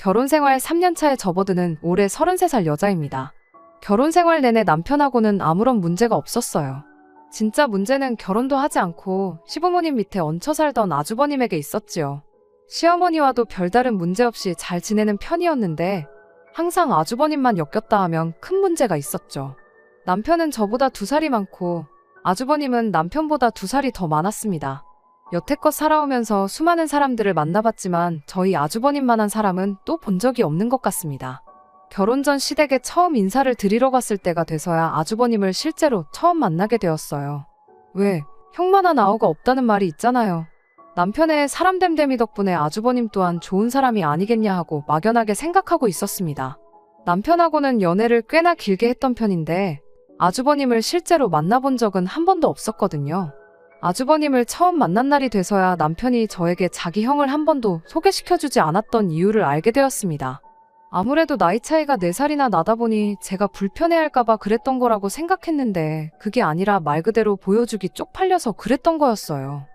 결혼 생활 3년 차에 접어드는 올해 33살 여자입니다. 결혼 생활 내내 남편하고는 아무런 문제가 없었어요. 진짜 문제는 결혼도 하지 않고 시부모님 밑에 얹혀 살던 아주버님에게 있었지요. 시어머니와도 별다른 문제 없이 잘 지내는 편이었는데 항상 아주버님만 엮였다 하면 큰 문제가 있었죠. 남편은 저보다 2살이 많고 아주버님은 남편보다 2살이 더 많았습니다. 여태껏 살아오면서 수많은 사람들을 만나봤지만 저희 아주버님만한 사람은 또 본 적이 없는 것 같습니다. 결혼 전 시댁에 처음 인사를 드리러 갔을 때가 돼서야 아주버님을 실제로 처음 만나게 되었어요. 왜, 형만한 아우가 없다는 말이 있잖아요. 남편의 사람됨됨이 덕분에 아주버님 또한 좋은 사람이 아니겠냐 하고 막연하게 생각하고 있었습니다. 남편하고는 연애를 꽤나 길게 했던 편인데 아주버님을 실제로 만나본 적은 한 번도 없었거든요. 아주버님을 처음 만난 날이 돼서야 남편이 저에게 자기 형을 한 번도 소개시켜주지 않았던 이유를 알게 되었습니다. 아무래도 나이 차이가 4살이나 나다 보니 제가 불편해할까봐 그랬던 거라고 생각했는데 그게 아니라 말 그대로 보여주기 쪽팔려서 그랬던 거였어요.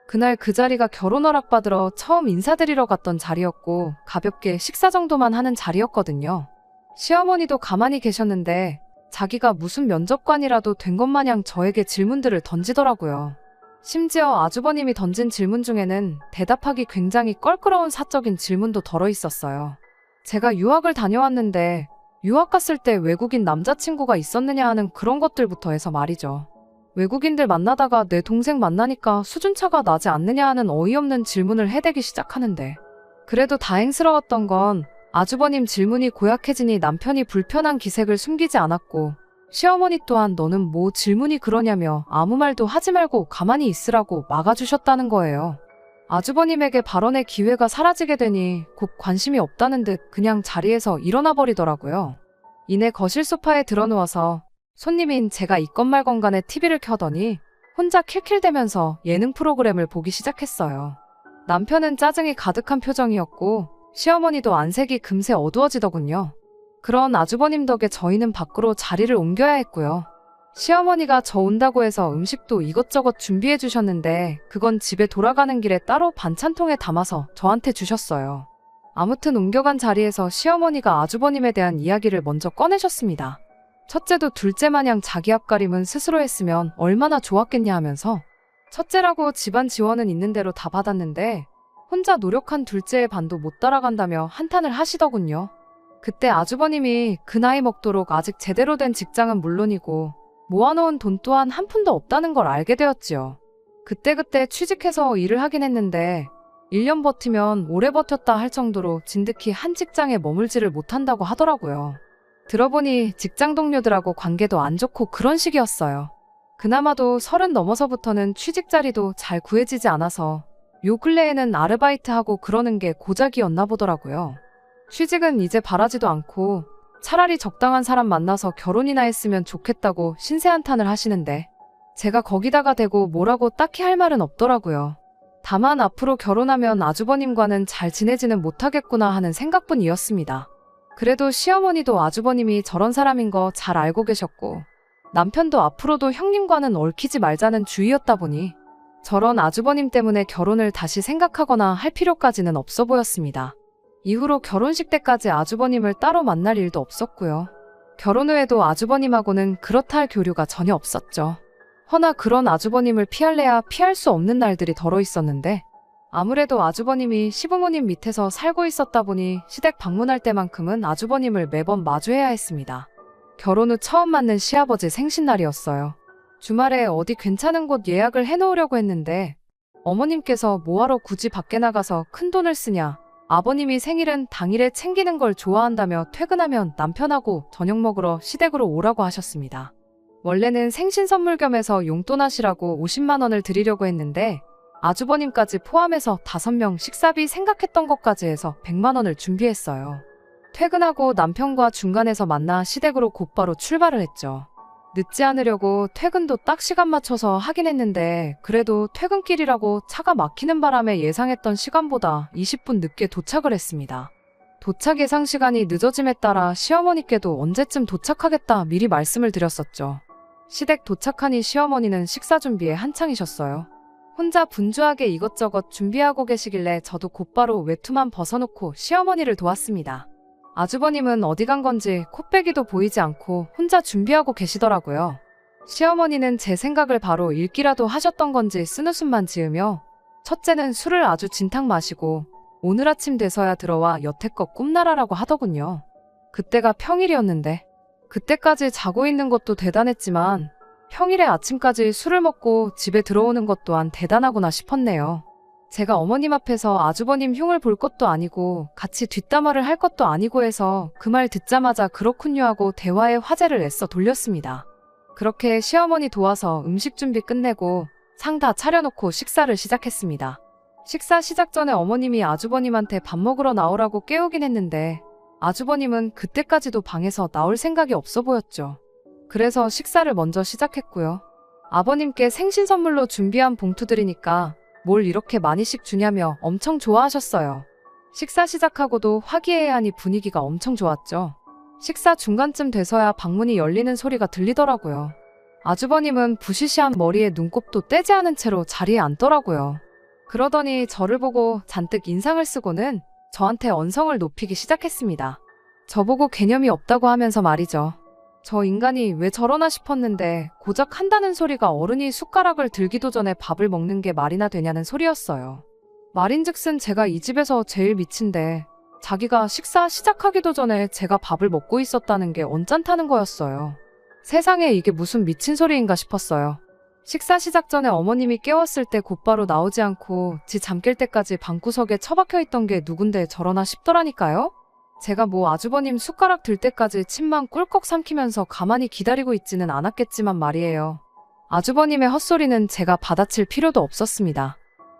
그날 그 자리가 결혼 허락받으러 처음 인사드리러 갔던 자리였고 가볍게 식사 정도만 하는 자리였거든요. 시어머니도 가만히 계셨는데 자기가 무슨 면접관이라도 된 것 마냥 저에게 질문들을 던지더라고요. 심지어 아주버님이 던진 질문 중에는 대답하기 굉장히 껄끄러운 사적인 질문도 덜어 있었어요. 제가 유학을 다녀왔는데 유학 갔을 때 외국인 남자친구가 있었느냐 하는 그런 것들부터 해서 말이죠. 외국인들 만나다가 내 동생 만나니까 수준차가 나지 않느냐 하는 어이없는 질문을 해대기 시작하는데 그래도 다행스러웠던 건 아주버님 질문이 고약해지니 남편이 불편한 기색을 숨기지 않았고 시어머니 또한 너는 뭐 질문이 그러냐며 아무 말도 하지 말고 가만히 있으라고 막아주셨다는 거예요. 아주버님에게 발언의 기회가 사라지게 되니 곧 관심이 없다는 듯 그냥 자리에서 일어나 버리더라고요. 이내 거실 소파에 들어누워서 손님인 제가 있건 말건 간에 TV를 켜더니 혼자 킬킬대면서 예능 프로그램을 보기 시작했어요. 남편은 짜증이 가득한 표정이었고 시어머니도 안색이 금세 어두워지더군요. 그런 아주버님 덕에 저희는 밖으로 자리를 옮겨야 했고요. 시어머니가 저 온다고 해서 음식도 이것저것 준비해 주셨는데 그건 집에 돌아가는 길에 따로 반찬통에 담아서 저한테 주셨어요. 아무튼 옮겨간 자리에서 시어머니가 아주버님에 대한 이야기를 먼저 꺼내셨습니다. 첫째도 둘째 마냥 자기 앞가림은 스스로 했으면 얼마나 좋았겠냐 하면서 첫째라고 집안 지원은 있는 대로 다 받았는데 혼자 노력한 둘째의 반도 못 따라간다며 한탄을 하시더군요. 그때 아주버님이 그 나이 먹도록 아직 제대로 된 직장은 물론이고 모아놓은 돈 또한 한 푼도 없다는 걸 알게 되었지요. 그때 취직해서 일을 하긴 했는데 1년 버티면 오래 버텼다 할 정도로 진득히 한 직장에 머물지를 못한다고 하더라고요. 들어보니 직장 동료들하고 관계도 안 좋고 그런 식이었어요. 그나마도 30 넘어서부터는 취직 자리도 잘 구해지지 않아서 요 근래에는 아르바이트하고 그러는 게 고작이었나 보더라고요. 취직은 이제 바라지도 않고 차라리 적당한 사람 만나서 결혼이나 했으면 좋겠다고 신세한탄을 하시는데 제가 거기다가 대고 뭐라고 딱히 할 말은 없더라고요. 다만 앞으로 결혼하면 아주버님과는 잘 지내지는 못하겠구나 하는 생각뿐이었습니다. 그래도 시어머니도 아주버님이 저런 사람인 거 잘 알고 계셨고 남편도 앞으로도 형님과는 얽히지 말자는 주의였다 보니 저런 아주버님 때문에 결혼을 다시 생각하거나 할 필요까지는 없어 보였습니다. 이후로 결혼식 때까지 아주버님을 따로 만날 일도 없었고요. 결혼 후에도 아주버님하고는 그렇다 할 교류가 전혀 없었죠. 허나 그런 아주버님을 피할래야 피할 수 없는 날들이 덜어 있었는데 아무래도 아주버님이 시부모님 밑에서 살고 있었다 보니 시댁 방문할 때만큼은 아주버님을 매번 마주해야 했습니다. 결혼 후 처음 맞는 시아버지 생신날이었어요. 주말에 어디 괜찮은 곳 예약을 해놓으려고 했는데 어머님께서 뭐하러 굳이 밖에 나가서 큰돈을 쓰냐, 아버님이 생일은 당일에 챙기는 걸 좋아한다며 퇴근하면 남편하고 저녁 먹으러 시댁으로 오라고 하셨습니다. 원래는 생신 선물 겸해서 용돈 하시라고 50만 원을 드리려고 했는데 아주버님까지 포함해서 5명 식사비 생각했던 것까지 해서 100만 원을 준비했어요. 퇴근하고 남편과 중간에서 만나 시댁으로 곧바로 출발을 했죠. 늦지 않으려고 퇴근도 딱 시간 맞춰서 하긴 했는데 그래도 퇴근길이라고 차가 막히는 바람에 예상했던 시간보다 20분 늦게 도착을 했습니다. 도착 예상 시간이 늦어짐에 따라 시어머니께도 언제쯤 도착하겠다 미리 말씀을 드렸었죠. 시댁 도착하니 시어머니는 식사 준비에 한창이셨어요. 혼자 분주하게 이것저것 준비하고 계시길래 저도 곧바로 외투만 벗어놓고 시어머니를 도왔습니다. 아주버님은 어디 간 건지 코빼기도 보이지 않고 혼자 준비하고 계시더라고요. 시어머니는 제 생각을 바로 읽기라도 하셨던 건지 쓴웃음만 지으며 첫째는 술을 아주 진탕 마시고 오늘 아침 돼서야 들어와 여태껏 꿈나라라고 하더군요. 그때가 평일이었는데 그때까지 자고 있는 것도 대단했지만 평일에 아침까지 술을 먹고 집에 들어오는 것 또한 대단하구나 싶었네요. 제가 어머님 앞에서 아주버님 흉을 볼 것도 아니고 같이 뒷담화를 할 것도 아니고 해서 그 말 듣자마자 그렇군요 하고 대화의 화제를 애써 돌렸습니다. 그렇게 시어머니 도와서 음식 준비 끝내고 상 다 차려놓고 식사를 시작했습니다. 식사 시작 전에 어머님이 아주버님한테 밥 먹으러 나오라고 깨우긴 했는데 아주버님은 그때까지도 방에서 나올 생각이 없어 보였죠. 그래서 식사를 먼저 시작했고요. 아버님께 생신 선물로 준비한 봉투들이니까 뭘 이렇게 많이씩 주냐며 엄청 좋아하셨어요. 식사 시작하고도 화기애애하니 분위기가 엄청 좋았죠. 식사 중간쯤 돼서야 방문이 열리는 소리가 들리더라고요. 아주버님은 부시시한 머리에 눈곱도 떼지 않은 채로 자리에 앉더라고요. 그러더니 저를 보고 잔뜩 인상을 쓰고는 저한테 언성을 높이기 시작했습니다. 저보고 개념이 없다고 하면서 말이죠. 저 인간이 왜 저러나 싶었는데 고작 한다는 소리가 어른이 숟가락을 들기도 전에 밥을 먹는 게 말이나 되냐는 소리였어요. 말인즉슨 제가 이 집에서 제일 미친데 자기가 식사 시작하기도 전에 제가 밥을 먹고 있었다는 게 언짢다는 거였어요. 세상에 이게 무슨 미친 소리인가 싶었어요. 식사 시작 전에 어머님이 깨웠을 때 곧바로 나오지 않고 지 잠깰 때까지 방구석에 처박혀 있던 게 누군데 저러나 싶더라니까요. 제가 뭐 아주버님 숟가락 들 때까지 침만 꿀꺽 삼키면서 가만히 기다리고 있지는 않았겠지만 말이에요. 아주버님의 헛소리는 제가 받아칠 필요도 없었습니다.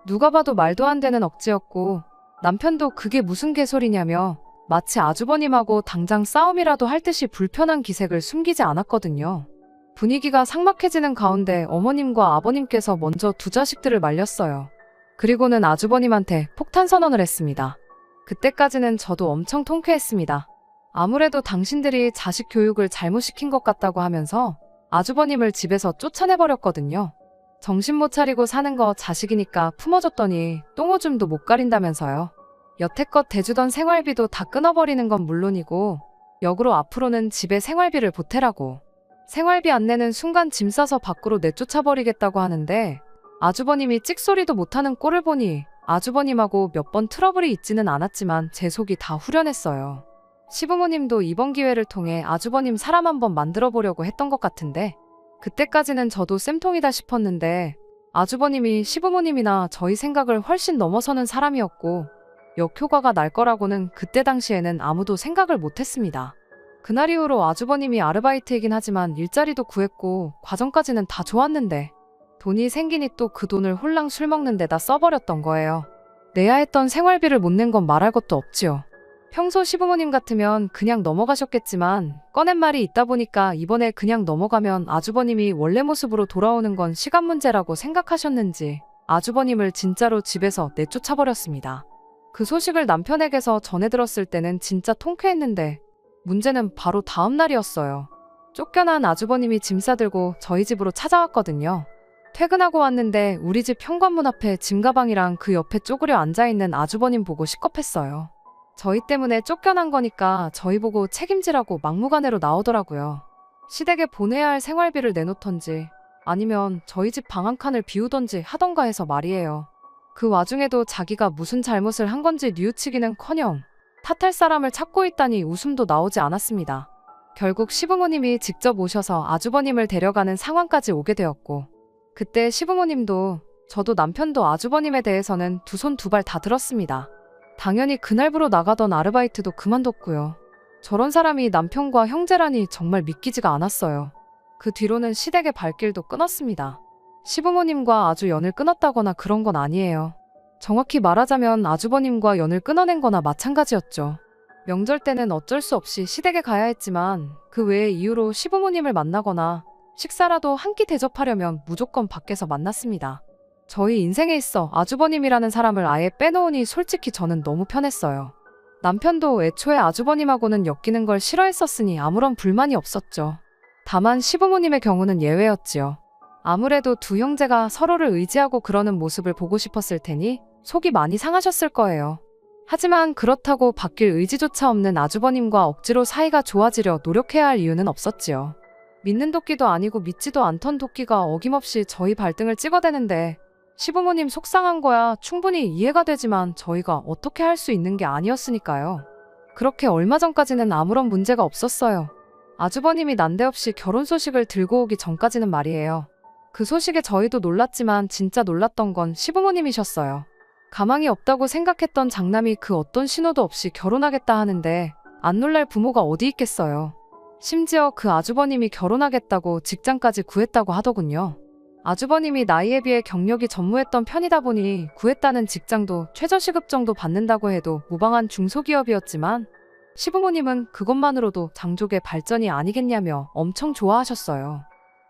누가 봐도 말도 안 되는 억지였고 남편도 그게 무슨 개소리냐며 마치 아주버님하고 당장 싸움이라도 할 듯이 불편한 기색을 숨기지 않았거든요. 분위기가 삭막해지는 가운데 어머님과 아버님께서 먼저 두 자식들을 말렸어요. 그리고는 아주버님한테 폭탄 선언을 했습니다. 그때까지는 저도 엄청 통쾌했습니다. 아무래도 당신들이 자식 교육을 잘못 시킨 것 같다고 하면서 아주버님을 집에서 쫓아내버렸거든요. 정신 못 차리고 사는 거 자식이니까 품어줬더니 똥오줌도 못 가린다면서요. 여태껏 대주던 생활비도 다 끊어버리는 건 물론이고 역으로 앞으로는 집에 생활비를 보태라고. 생활비 안 내는 순간 짐 싸서 밖으로 내쫓아버리겠다고 하는데 아주버님이 찍소리도 못하는 꼴을 보니 아주버님하고 몇 번 트러블이 있지는 않았지만 제 속이 다 후련했어요. 시부모님도 이번 기회를 통해 아주버님 사람 한번 만들어 보려고 했던 것 같은데 그때까지는 저도 쌤통이다 싶었는데 아주버님이 시부모님이나 저희 생각을 훨씬 넘어서는 사람이었고 역효과가 날 거라고는 그때 당시에는 아무도 생각을 못했습니다. 그날 이후로 아주버님이 아르바이트이긴 하지만 일자리도 구했고 과정까지는 다 좋았는데 돈이 생기니 또 그 돈을 홀랑 술 먹는 데다 써버렸던 거예요. 내야 했던 생활비를 못 낸 건 말할 것도 없지요. 평소 시부모님 같으면 그냥 넘어가셨겠지만 꺼낸 말이 있다 보니까 이번에 그냥 넘어가면 아주버님이 원래 모습으로 돌아오는 건 시간 문제라고 생각하셨는지 아주버님을 진짜로 집에서 내쫓아버렸습니다. 그 소식을 남편에게서 전해 들었을 때는 진짜 통쾌했는데 문제는 바로 다음 날이었어요. 쫓겨난 아주버님이 짐 싸들고 저희 집으로 찾아왔거든요. 퇴근하고 왔는데 우리 집 현관문 앞에 짐 가방이랑 그 옆에 쪼그려 앉아있는 아주버님 보고 식겁했어요. 저희 때문에 쫓겨난 거니까 저희 보고 책임지라고 막무가내로 나오더라고요. 시댁에 보내야 할 생활비를 내놓던지 아니면 저희 집 방 한 칸을 비우던지 하던가 해서 말이에요. 그 와중에도 자기가 무슨 잘못을 한 건지 뉘우치기는커녕 탓할 사람을 찾고 있다니 웃음도 나오지 않았습니다. 결국 시부모님이 직접 오셔서 아주버님을 데려가는 상황까지 오게 되었고 그때 시부모님도 저도 남편도 아주버님에 대해서는 두 손 두 발 다 들었습니다. 당연히 그날부로 나가던 아르바이트도 그만뒀고요. 저런 사람이 남편과 형제라니 정말 믿기지가 않았어요. 그 뒤로는 시댁의 발길도 끊었습니다. 시부모님과 아주 연을 끊었다거나 그런 건 아니에요. 정확히 말하자면 아주버님과 연을 끊어낸 거나 마찬가지였죠. 명절 때는 어쩔 수 없이 시댁에 가야 했지만 그 외의 이유로 시부모님을 만나거나 식사라도 한 끼 대접하려면 무조건 밖에서 만났습니다. 저희 인생에 있어 아주버님이라는 사람을 아예 빼놓으니 솔직히 저는 너무 편했어요. 남편도 애초에 아주버님하고는 엮이는 걸 싫어했었으니 아무런 불만이 없었죠. 다만 시부모님의 경우는 예외였지요. 아무래도 두 형제가 서로를 의지하고 그러는 모습을 보고 싶었을 테니 속이 많이 상하셨을 거예요. 하지만 그렇다고 바뀔 의지조차 없는 아주버님과 억지로 사이가 좋아지려 노력해야 할 이유는 없었지요. 믿는 도끼도 아니고 믿지도 않던 도끼가 어김없이 저희 발등을 찍어대는데 시부모님 속상한 거야 충분히 이해가 되지만 저희가 어떻게 할 수 있는 게 아니었으니까요. 그렇게 얼마 전까지는 아무런 문제가 없었어요. 아주버님이 난데없이 결혼 소식을 들고 오기 전까지는 말이에요. 그 소식에 저희도 놀랐지만 진짜 놀랐던 건 시부모님이셨어요. 가망이 없다고 생각했던 장남이 그 어떤 신호도 없이 결혼하겠다 하는데 안 놀랄 부모가 어디 있겠어요. 심지어 그 아주버님이 결혼하겠다고 직장까지 구했다고 하더군요. 아주버님이 나이에 비해 경력이 전무했던 편이다 보니 구했다는 직장도 최저시급 정도 받는다고 해도 무방한 중소기업이었지만 시부모님은 그것만으로도 장족의 발전이 아니겠냐며 엄청 좋아하셨어요.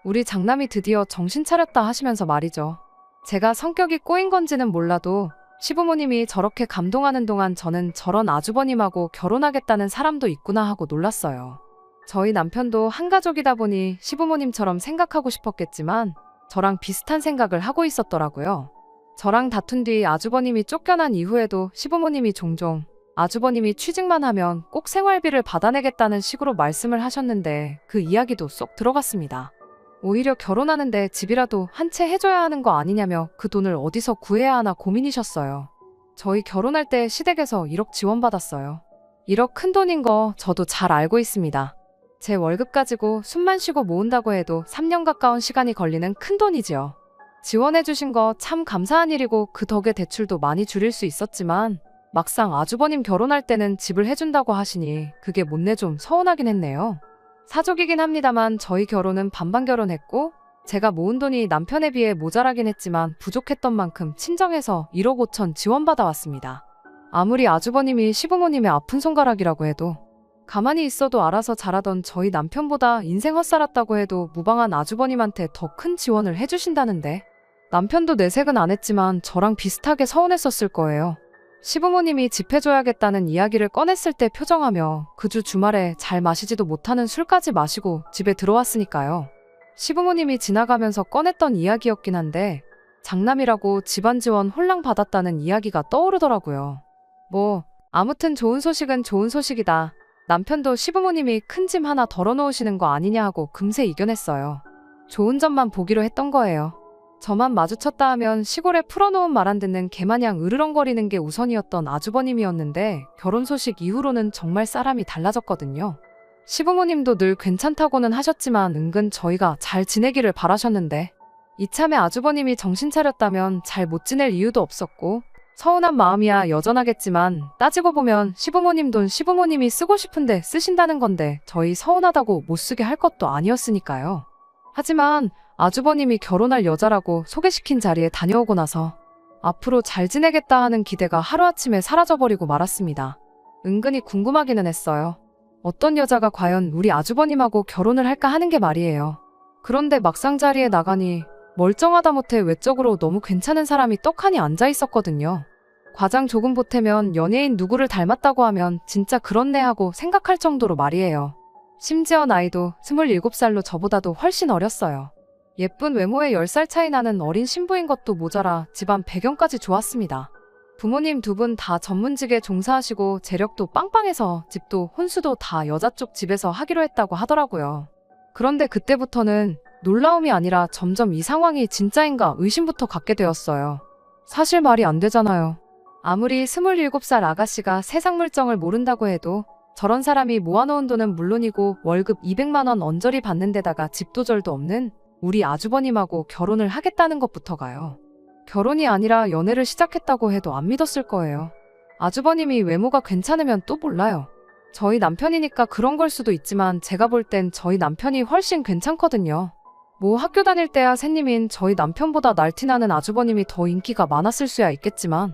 우리 장남이 드디어 정신 차렸다 하시면서 말이죠. 제가 성격이 꼬인 건지는 몰라도 시부모님이 저렇게 감동하는 동안 저는 저런 아주버님하고 결혼하겠다는 사람도 있구나 하고 놀랐어요. 저희 남편도 한 가족이다 보니 시부모님처럼 생각하고 싶었겠지만 저랑 비슷한 생각을 하고 있었더라고요. 저랑 다툰 뒤 아주버님이 쫓겨난 이후에도 시부모님이 종종 아주버님이 취직만 하면 꼭 생활비를 받아내겠다는 식으로 말씀을 하셨는데 그 이야기도 쏙 들어갔습니다. 오히려 결혼하는데 집이라도 한 채 해줘야 하는 거 아니냐며 그 돈을 어디서 구해야 하나 고민이셨어요. 저희 결혼할 때 시댁에서 1억 지원받았어요. 1억 큰 돈인 거 저도 잘 알고 있습니다. 제 월급 가지고 숨만 쉬고 모은다고 해도 3년 가까운 시간이 걸리는 큰 돈이지요. 지원해주신 거 참 감사한 일이고 그 덕에 대출도 많이 줄일 수 있었지만 막상 아주버님 결혼할 때는 집을 해준다고 하시니 그게 못내 좀 서운하긴 했네요. 사족이긴 합니다만 저희 결혼은 반반 결혼했고 제가 모은 돈이 남편에 비해 모자라긴 했지만 부족했던 만큼 친정에서 1억 5천 지원받아 왔습니다. 아무리 아주버님이 시부모님의 아픈 손가락이라고 해도 가만히 있어도 알아서 잘하던 저희 남편보다 인생 헛살았다고 해도 무방한 아주버님한테 더 큰 지원을 해주신다는데 남편도 내색은 안 했지만 저랑 비슷하게 서운했었을 거예요. 시부모님이 집 해줘야겠다는 이야기를 꺼냈을 때 표정하며 그 주 주말에 잘 마시지도 못하는 술까지 마시고 집에 들어왔으니까요. 시부모님이 지나가면서 꺼냈던 이야기였긴 한데 장남이라고 집안 지원 홀랑 받았다는 이야기가 떠오르더라고요. 뭐 아무튼 좋은 소식은 좋은 소식이다. 남편도 시부모님이 큰 짐 하나 덜어놓으시는 거 아니냐 하고 금세 이겨냈어요. 좋은 점만 보기로 했던 거예요. 저만 마주쳤다 하면 시골에 풀어놓은 말 안 듣는 개마냥 으르렁거리는 게 우선이었던 아주버님이었는데 결혼 소식 이후로는 정말 사람이 달라졌거든요. 시부모님도 늘 괜찮다고는 하셨지만 은근 저희가 잘 지내기를 바라셨는데 이참에 아주버님이 정신 차렸다면 잘 못 지낼 이유도 없었고 서운한 마음이야 여전하겠지만 따지고 보면 시부모님 돈 시부모님이 쓰고 싶은데 쓰신다는 건데 저희 서운하다고 못 쓰게 할 것도 아니었으니까요. 하지만 아주버님이 결혼할 여자라고 소개시킨 자리에 다녀오고 나서 앞으로 잘 지내겠다 하는 기대가 하루아침에 사라져버리고 말았습니다. 은근히 궁금하기는 했어요. 어떤 여자가 과연 우리 아주버님하고 결혼을 할까 하는 게 말이에요. 그런데 막상 자리에 나가니 멀쩡하다 못해 외적으로 너무 괜찮은 사람이 떡하니 앉아 있었거든요. 과장 조금 보태면 연예인 누구를 닮았다고 하면 진짜 그렇네 하고 생각할 정도로 말이에요. 심지어 나이도 27살로 저보다도 훨씬 어렸어요. 예쁜 외모에 10살 차이 나는 어린 신부인 것도 모자라 집안 배경까지 좋았습니다. 부모님 두 분 다 전문직에 종사하시고 재력도 빵빵해서 집도 혼수도 다 여자 쪽 집에서 하기로 했다고 하더라고요. 그런데 그때부터는 놀라움이 아니라 점점 이 상황이 진짜인가 의심부터 갖게 되었어요. 사실 말이 안 되잖아요. 아무리 27살 아가씨가 세상 물정을 모른다고 해도 저런 사람이 모아놓은 돈은 물론이고 월급 200만 원 언저리 받는 데다가 집도절도 없는 우리 아주버님하고 결혼을 하겠다는 것부터가요. 결혼이 아니라 연애를 시작했다고 해도 안 믿었을 거예요. 아주버님이 외모가 괜찮으면 또 몰라요. 저희 남편이니까 그런 걸 수도 있지만 제가 볼 땐 저희 남편이 훨씬 괜찮거든요. 뭐 학교 다닐 때야 새님인 저희 남편보다 날티나는 아주버님이 더 인기가 많았을 수야 있겠지만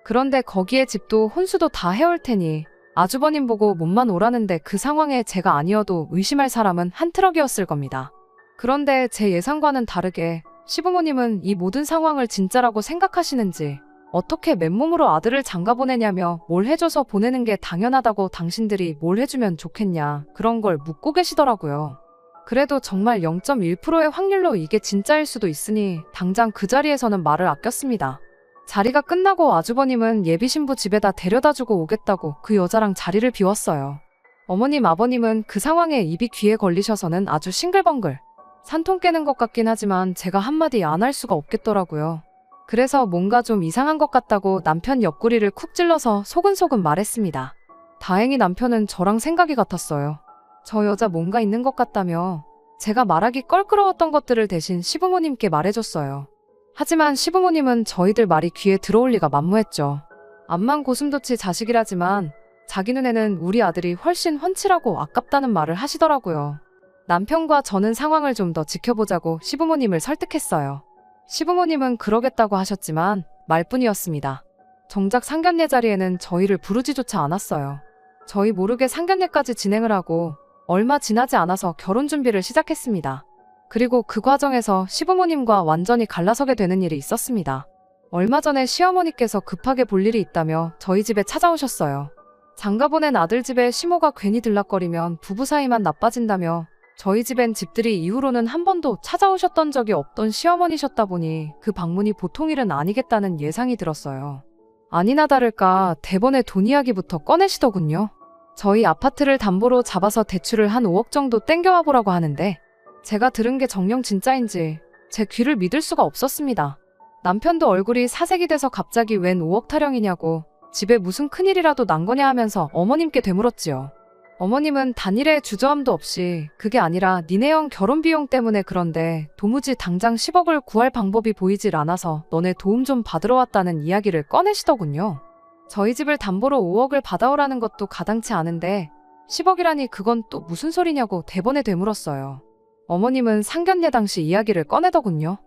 그런데 거기에 집도 혼수도 다 해올 테니 아주버님 보고 몸만 오라는데 그 상황에 제가 아니어도 의심할 사람은 한 트럭이었을 겁니다. 그런데 제 예상과는 다르게 시부모님은 이 모든 상황을 진짜라고 생각하시는지 어떻게 맨몸으로 아들을 장가 보내냐며 뭘 해줘서 보내는 게 당연하다고 당신들이 뭘 해주면 좋겠냐 그런 걸 묻고 계시더라고요. 그래도 정말 0.1%의 확률로 이게 진짜일 수도 있으니 당장 그 자리에서는 말을 아꼈습니다. 자리가 끝나고 아주버님은 예비 신부 집에다 데려다주고 오겠다고 그 여자랑 자리를 비웠어요. 어머님 아버님은 그 상황에 입이 귀에 걸리셔서는 아주 싱글벙글. 산통 깨는 것 같긴 하지만 제가 한마디 안 할 수가 없겠더라고요. 그래서 뭔가 좀 이상한 것 같다고 남편 옆구리를 쿡 찔러서 소근소근 말했습니다. 다행히 남편은 저랑 생각이 같았어요. 저 여자 뭔가 있는 것 같다며 제가 말하기 껄끄러웠던 것들을 대신 시부모님께 말해줬어요. 하지만 시부모님은 저희들 말이 귀에 들어올 리가 만무했죠. 암만 고슴도치 자식이라지만 자기 눈에는 우리 아들이 훨씬 훤칠하고 아깝다는 말을 하시더라고요. 남편과 저는 상황을 좀 더 지켜보자고 시부모님을 설득했어요. 시부모님은 그러겠다고 하셨지만 말뿐이었습니다. 정작 상견례 자리에는 저희를 부르지조차 않았어요. 저희 모르게 상견례까지 진행을 하고 얼마 지나지 않아서 결혼 준비를 시작했습니다. 그리고 그 과정에서 시부모님과 완전히 갈라서게 되는 일이 있었습니다. 얼마 전에 시어머니께서 급하게 볼 일이 있다며 저희 집에 찾아오셨어요. 장가보낸 아들 집에 시모가 괜히 들락거리면 부부 사이만 나빠진다며 저희 집엔 집들이 이후로는 한 번도 찾아오셨던 적이 없던 시어머니셨다 보니 그 방문이 보통 일은 아니겠다는 예상이 들었어요. 아니나 다를까 대번에 돈 이야기부터 꺼내시더군요. 저희 아파트를 담보로 잡아서 대출을 한 5억 정도 땡겨와 보라고 하는데 제가 들은 게 정녕 진짜인지 제 귀를 믿을 수가 없었습니다. 남편도 얼굴이 사색이 돼서 갑자기 웬 5억 타령이냐고 집에 무슨 큰일이라도 난 거냐 하면서 어머님께 되물었지요. 어머님은 단일의 주저함도 없이 그게 아니라 니네 형 결혼 비용 때문에 그런데 도무지 당장 10억을 구할 방법이 보이질 않아서 너네 도움 좀 받으러 왔다는 이야기를 꺼내시더군요. 저희 집을 담보로 5억을 받아오라는 것도 가당치 않은데 10억이라니 그건 또 무슨 소리냐고 대번에 되물었어요. 어머님은 상견례 당시 이야기를 꺼내더군요.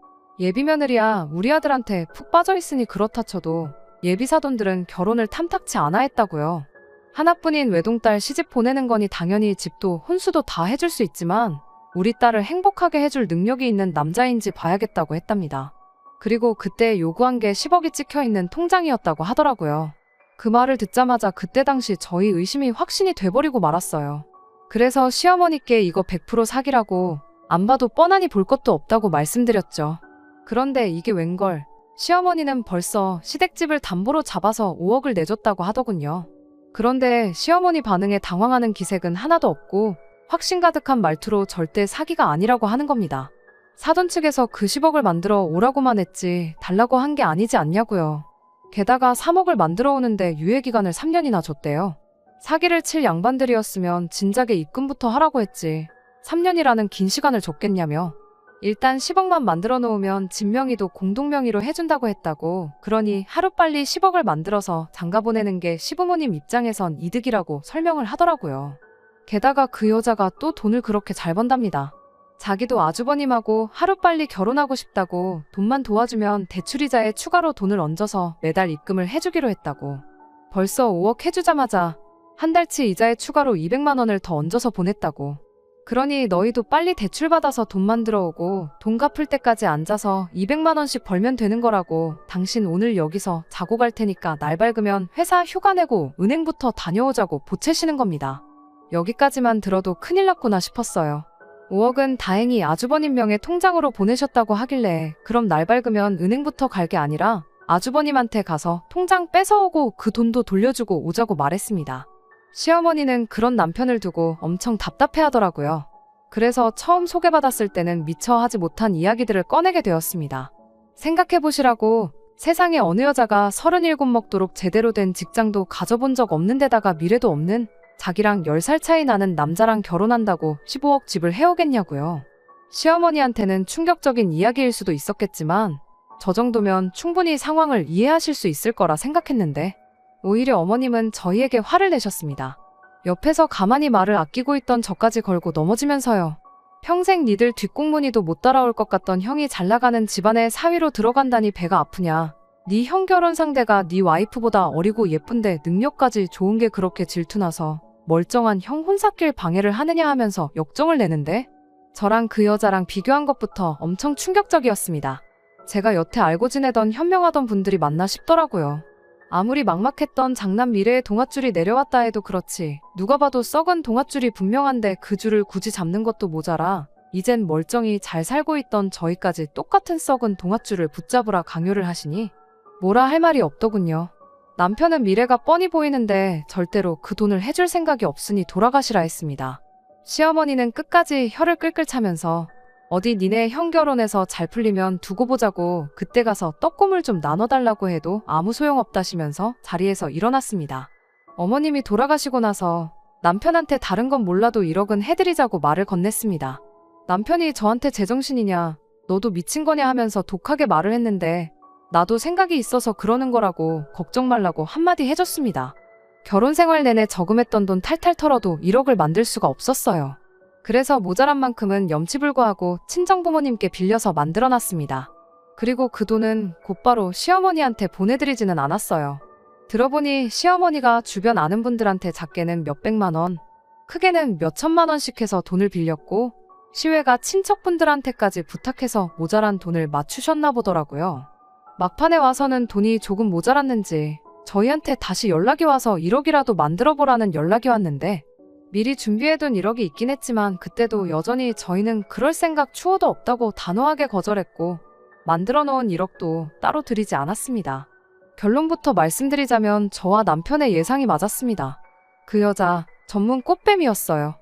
예비며느리야 우리 아들한테 푹 빠져있으니 그렇다 쳐도 예비사돈들은 결혼을 탐탁치 않아 했다고요. 하나뿐인 외동딸 시집 보내는 거니 당연히 집도 혼수도 다 해줄 수 있지만 우리 딸을 행복하게 해줄 능력이 있는 남자인지 봐야겠다고 했답니다. 그리고 그때 요구한 게 10억이 찍혀있는 통장이었다고 하더라고요. 그 말을 듣자마자 그때 당시 저희 의심이 확신이 돼버리고 말았어요. 그래서 시어머니께 이거 100% 사기라고 안 봐도 뻔하니 볼 것도 없다고 말씀드렸죠. 그런데 이게 웬걸 시어머니는 벌써 시댁집을 담보로 잡아서 5억을 내줬다고 하더군요. 그런데 시어머니 반응에 당황하는 기색은 하나도 없고 확신 가득한 말투로 절대 사기가 아니라고 하는 겁니다. 사돈 측에서 그 10억을 만들어 오라고만 했지 달라고 한 게 아니지 않냐고요. 게다가 3억을 만들어 오는데 유예기간을 3년이나 줬대요. 사기를 칠 양반들이었으면 진작에 입금부터 하라고 했지 3년이라는 긴 시간을 줬겠냐며. 일단 10억만 만들어 놓으면 진명의도 공동명의로 해준다고 했다고. 그러니 하루빨리 10억을 만들어서 장가 보내는 게 시부모님 입장에선 이득이라고 설명을 하더라고요. 게다가 그 여자가 또 돈을 그렇게 잘 번답니다. 자기도 아주버님하고 하루빨리 결혼하고 싶다고 돈만 도와주면 대출이자에 추가로 돈을 얹어서 매달 입금을 해주기로 했다고. 벌써 5억 해주자마자 한 달치 이자에 추가로 200만 원을 더 얹어서 보냈다고. 그러니 너희도 빨리 대출받아서 돈만 들어오고 돈 갚을 때까지 앉아서 200만 원씩 벌면 되는 거라고. 당신 오늘 여기서 자고 갈 테니까 날 밝으면 회사 휴가 내고 은행부터 다녀오자고 보채시는 겁니다. 여기까지만 들어도 큰일 났구나 싶었어요. 5억은 다행히 아주버님 명의 통장으로 보내셨다고 하길래 그럼 날 밝으면 은행부터 갈 게 아니라 아주버님한테 가서 통장 뺏어오고 그 돈도 돌려주고 오자고 말했습니다. 시어머니는 그런 남편을 두고 엄청 답답해하더라고요. 그래서 처음 소개받았을 때는 미처 하지 못한 이야기들을 꺼내게 되었습니다. 생각해보시라고 세상에 어느 여자가 37 먹도록 제대로 된 직장도 가져본 적 없는 데다가 미래도 없는 자기랑 10살 차이 나는 남자랑 결혼한다고 15억 집을 해오겠냐고요. 시어머니한테는 충격적인 이야기일 수도 있었겠지만 저 정도면 충분히 상황을 이해하실 수 있을 거라 생각했는데 오히려 어머님은 저희에게 화를 내셨습니다. 옆에서 가만히 말을 아끼고 있던 저까지 걸고 넘어지면서요. 평생 니들 뒷공무니도 못 따라올 것 같던 형이 잘나가는 집안에 사위로 들어간다니 배가 아프냐. 네 형 결혼 상대가 네 와이프보다 어리고 예쁜데 능력까지 좋은 게 그렇게 질투나서 멀쩡한 형 혼사길 방해를 하느냐 하면서 역정을 내는데 저랑 그 여자랑 비교한 것부터 엄청 충격적이었습니다. 제가 여태 알고 지내던 현명하던 분들이 맞나 싶더라고요. 아무리 막막했던 장남 미래의 동아줄이 내려왔다 해도 그렇지 누가 봐도 썩은 동아줄이 분명한데 그 줄을 굳이 잡는 것도 모자라 이젠 멀쩡히 잘 살고 있던 저희까지 똑같은 썩은 동아줄을 붙잡으라 강요를 하시니 뭐라 할 말이 없더군요. 남편은 미래가 뻔히 보이는데 절대로 그 돈을 해줄 생각이 없으니 돌아가시라 했습니다. 시어머니는 끝까지 혀를 끌끌 차면서 어디 니네 형 결혼해서 잘 풀리면 두고 보자고 그때 가서 떡고물 좀 나눠달라고 해도 아무 소용없다시면서 자리에서 일어났습니다. 어머님이 돌아가시고 나서 남편한테 다른 건 몰라도 1억은 해드리자고 말을 건넸습니다. 남편이 저한테 제정신이냐, 너도 미친 거냐 하면서 독하게 말을 했는데 나도 생각이 있어서 그러는 거라고 걱정 말라고 한마디 해줬습니다. 결혼 생활 내내 저금했던 돈 탈탈 털어도 1억을 만들 수가 없었어요. 그래서 모자란 만큼은 염치불구하고 친정부모님께 빌려서 만들어놨습니다. 그리고 그 돈은 곧바로 시어머니한테 보내드리지는 않았어요. 들어보니 시어머니가 주변 아는 분들한테 작게는 몇백만 원, 크게는 몇천만 원씩 해서 돈을 빌렸고 시외가 친척분들한테까지 부탁해서 모자란 돈을 맞추셨나 보더라고요. 막판에 와서는 돈이 조금 모자랐는지 저희한테 다시 연락이 와서 1억이라도 만들어보라는 연락이 왔는데 미리 준비해둔 1억이 있긴 했지만 그때도 여전히 저희는 그럴 생각 추호도 없다고 단호하게 거절했고 만들어 놓은 1억도 따로 드리지 않았습니다. 결론부터 말씀드리자면 저와 남편의 예상이 맞았습니다. 그 여자 전문 꽃뱀이었어요.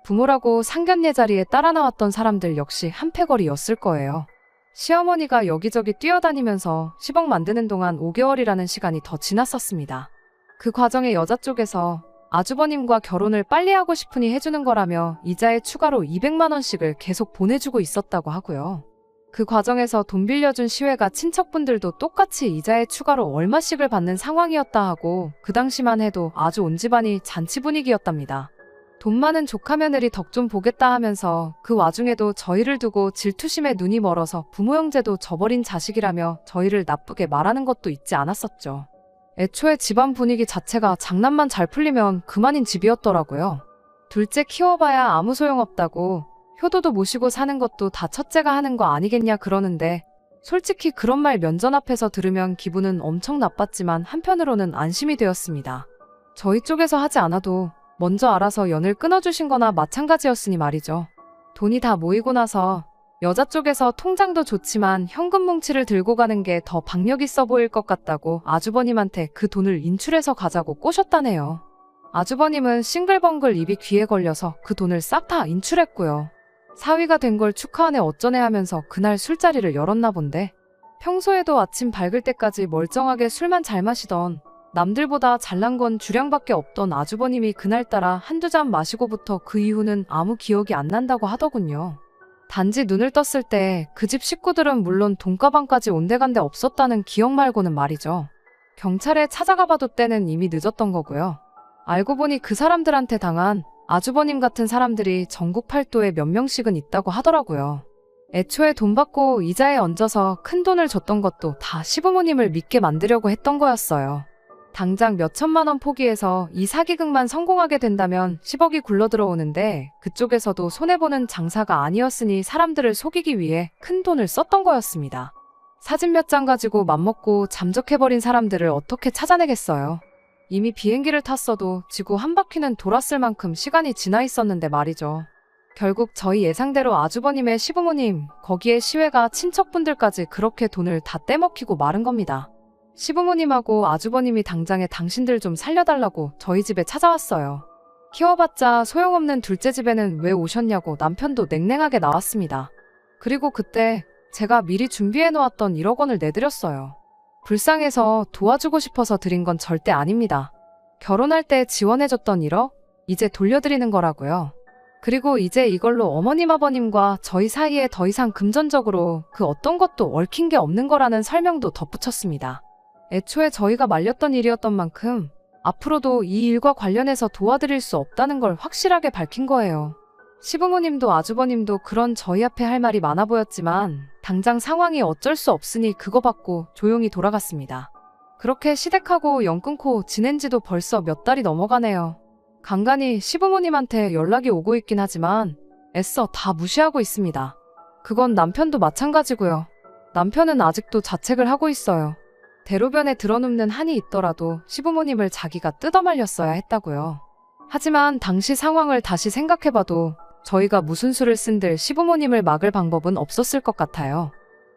부모라고 상견례 자리에 따라 나왔던 사람들 역시 한패거리였을 거예요. 시어머니가 여기저기 뛰어다니면서 10억 만드는 동안 5개월이라는 시간이 더 지났었습니다. 그 과정에 여자 쪽에서 아주버님과 결혼을 빨리 하고 싶으니 해주는 거라며 이자에 추가로 200만 원씩을 계속 보내주고 있었다고 하고요. 그 과정에서 돈 빌려준 시외가 친척분들도 똑같이 이자에 추가로 얼마씩을 받는 상황이었다 하고 그 당시만 해도 아주 온 집안이 잔치 분위기였답니다. 돈 많은 조카 며느리 덕 좀 보겠다 하면서 그 와중에도 저희를 두고 질투심에 눈이 멀어서 부모 형제도 저버린 자식이라며 저희를 나쁘게 말하는 것도 잊지 않았었죠. 애초에 집안 분위기 자체가 장난만 잘 풀리면 그만인 집이었더라고요. 둘째 키워봐야 아무 소용없다고 효도도 모시고 사는 것도 다 첫째가 하는 거 아니겠냐 그러는데 솔직히 그런 말 면전 앞에서 들으면 기분은 엄청 나빴지만 한편으로는 안심이 되었습니다. 저희 쪽에서 하지 않아도 먼저 알아서 연을 끊어주신 거나 마찬가지였으니 말이죠. 돈이 다 모이고 나서 여자 쪽에서 통장도 좋지만 현금 뭉치를 들고 가는 게 더 박력 있어 보일 것 같다고 아주버님한테 그 돈을 인출해서 가자고 꼬셨다네요. 아주버님은 싱글벙글 입이 귀에 걸려서 그 돈을 싹 다 인출했고요. 사위가 된 걸 축하하네 어쩌네 하면서 그날 술자리를 열었나 본데 평소에도 아침 밝을 때까지 멀쩡하게 술만 잘 마시던 남들보다 잘난 건 주량밖에 없던 아주버님이 그날따라 한두 잔 마시고부터 그 이후는 아무 기억이 안 난다고 하더군요. 단지 눈을 떴을 때 그 집 식구들은 물론 돈가방까지 온데간데 없었다는 기억 말고는 말이죠. 경찰에 찾아가 봐도 때는 이미 늦었던 거고요. 알고 보니 그 사람들한테 당한 아주버님 같은 사람들이 전국 팔도에 몇 명씩은 있다고 하더라고요. 애초에 돈 받고 이자에 얹어서 큰 돈을 줬던 것도 다 시부모님을 믿게 만들려고 했던 거였어요. 당장 몇 천만 원 포기해서 이 사기극만 성공하게 된다면 10억이 굴러들어오는데 그쪽에서도 손해보는 장사가 아니었으니 사람들을 속이기 위해 큰 돈을 썼던 거였습니다. 사진 몇 장 가지고 맘먹고 잠적해버린 사람들을 어떻게 찾아내겠어요. 이미 비행기를 탔어도 지구 한 바퀴는 돌았을 만큼 시간이 지나 있었는데 말이죠. 결국 저희 예상대로 아주버님의 시부모님, 거기에 시외가 친척분들까지 그렇게 돈을 다 떼먹히고 마른 겁니다. 시부모님하고 아주버님이 당장에 당신들 좀 살려달라고 저희 집에 찾아왔어요. 키워봤자 소용없는 둘째 집에는 왜 오셨냐고 남편도 냉랭하게 나왔습니다. 그리고 그때 제가 미리 준비해놓았던 1억 원을 내드렸어요. 불쌍해서 도와주고 싶어서 드린 건 절대 아닙니다. 결혼할 때 지원해줬던 1억? 이제 돌려드리는 거라고요. 그리고 이제 이걸로 어머님 아버님과 저희 사이에 더 이상 금전적으로 그 어떤 것도 얽힌 게 없는 거라는 설명도 덧붙였습니다. 애초에 저희가 말렸던 일이었던 만큼 앞으로도 이 일과 관련해서 도와드릴 수 없다는 걸 확실하게 밝힌 거예요. 시부모님도 아주버님도 그런 저희 앞에 할 말이 많아 보였지만 당장 상황이 어쩔 수 없으니 그거 받고 조용히 돌아갔습니다. 그렇게 시댁하고 연 끊고 지낸 지도 벌써 몇 달이 넘어가네요. 간간히 시부모님한테 연락이 오고 있긴 하지만 애써 다 무시하고 있습니다. 그건 남편도 마찬가지고요. 남편은 아직도 자책을 하고 있어요. 대로변에 드러눕는 한이 있더라도 시부모님을 자기가 뜯어말렸어야 했다고요. 하지만 당시 상황을 다시 생각해봐도 저희가 무슨 수를 쓴들 시부모님을 막을 방법은 없었을 것 같아요.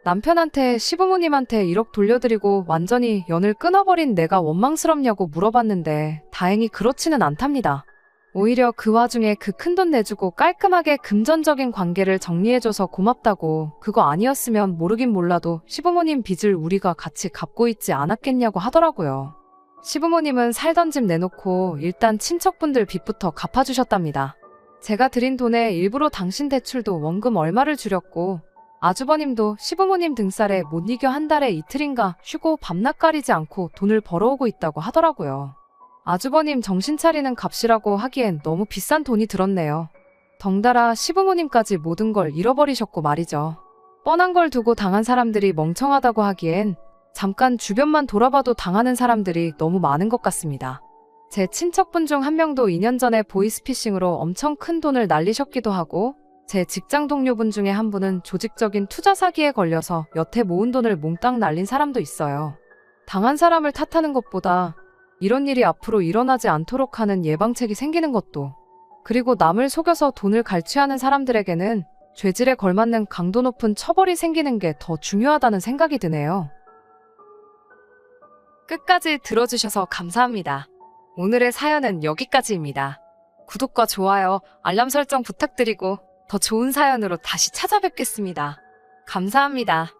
남편한테 시부모님한테 1억 돌려드리고 완전히 연을 끊어버린 내가 원망스럽냐고 물어봤는데 다행히 그렇지는 않답니다. 오히려 그 와중에 그 큰돈 내주고 깔끔하게 금전적인 관계를 정리해줘서 고맙다고, 그거 아니었으면 모르긴 몰라도 시부모님 빚을 우리가 같이 갚고 있지 않았겠냐고 하더라고요. 시부모님은 살던 집 내놓고 일단 친척분들 빚부터 갚아주셨답니다. 제가 드린 돈에 일부러 당신 대출도 원금 얼마를 줄였고, 아주버님도 시부모님 등살에 못 이겨 한 달에 이틀인가 쉬고 밤낮 가리지 않고 돈을 벌어오고 있다고 하더라고요. 아주버님 정신 차리는 값이라고 하기엔 너무 비싼 돈이 들었네요. 덩달아 시부모님까지 모든 걸 잃어버리셨고 말이죠. 뻔한 걸 두고 당한 사람들이 멍청하다고 하기엔 잠깐 주변만 돌아봐도 당하는 사람들이 너무 많은 것 같습니다. 제 친척분 중 한 명도 2년 전에 보이스피싱으로 엄청 큰 돈을 날리셨기도 하고, 제 직장 동료분 중에 한 분은 조직적인 투자 사기에 걸려서 여태 모은 돈을 몽땅 날린 사람도 있어요. 당한 사람을 탓하는 것보다 이런 일이 앞으로 일어나지 않도록 하는 예방책이 생기는 것도, 그리고 남을 속여서 돈을 갈취하는 사람들에게는 죄질에 걸맞는 강도 높은 처벌이 생기는 게 더 중요하다는 생각이 드네요. 끝까지 들어주셔서 감사합니다. 오늘의 사연은 여기까지입니다. 구독과 좋아요, 알람 설정 부탁드리고 더 좋은 사연으로 다시 찾아뵙겠습니다. 감사합니다.